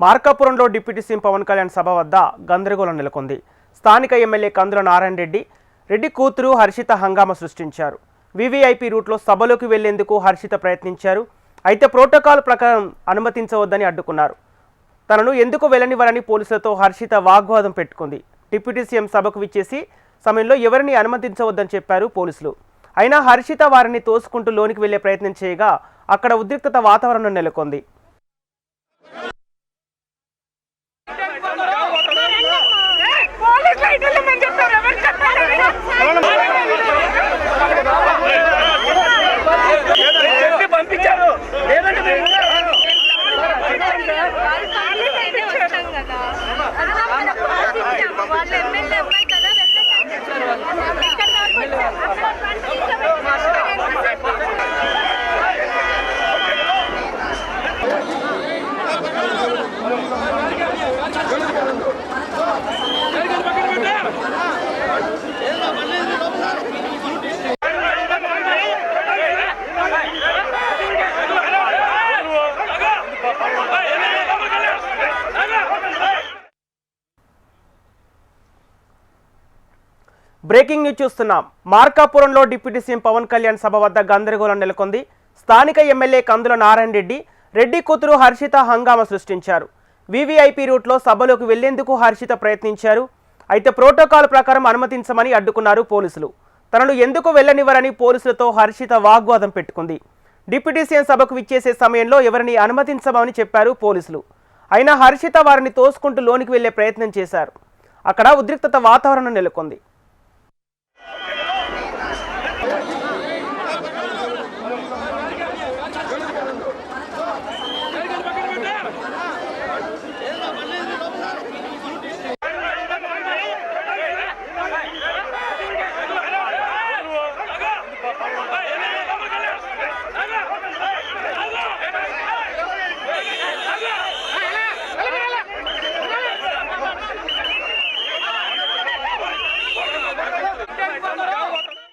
మార్కాపురంలో deputy CM Pawan Kalyan సభ వద్ద గందరగోళం నెలకొంది. స్థానిక ఎమ్మెల్యే కందుల నారాయణ రెడ్డి కూతురు హర్షిత హంగామా సృష్టించారు. వీవీఐపీ రూట్లో సభలోకి వెళ్లేందుకు హర్షిత ప్రయత్నించారు. అయితే ప్రోటోకాల్ ప్రకారం అనుమతించవద్దని అడ్డుకున్నారు. తనను ఎందుకు వెళ్లనివ్వరని పోలీసులతో హర్షిత వాగ్వాదం పెట్టుకుంది. డిప్యూటీ సీఎం సభకు విచ్చేసి సమయంలో ఎవరిని అనుమతించవద్దని చెప్పారు పోలీసులు. అయినా హర్షిత వారిని తోసుకుంటూ లోనికి వెళ్లే ప్రయత్నం చేయగా అక్కడ ఉద్రిక్తత వాతావరణం నెలకొంది. బ్రేకింగ్ న్యూస్ చూస్తున్నాం. మార్కాపురంలో డిప్యూటీ సీఎం పవన్ కళ్యాణ్ సభ వద్ద గందరగోళం నెలకొంది. స్థానిక ఎమ్మెల్యే కందుల నారాయణ రెడ్డి కూతురు హర్షిత హంగామా సృష్టించారు. వీవీఐపీ రూట్లో సభలోకి వెళ్లేందుకు హర్షిత ప్రయత్నించారు. అయితే ప్రోటోకాల్ ప్రకారం అనుమతించమని అడ్డుకున్నారు పోలీసులు. తనను ఎందుకు వెళ్లనివ్వరని పోలీసులతో హర్షిత వాగ్వాదం పెట్టుకుంది. డిప్యూటీ సీఎం సభకు విచ్చేసే సమయంలో ఎవరిని అనుమతించమని చెప్పారు పోలీసులు. అయినా హర్షిత వారిని తోసుకుంటూ లోనికి వెళ్లే ప్రయత్నం చేశారు. అక్కడ ఉద్రిక్తత వాతావరణం నెలకొంది.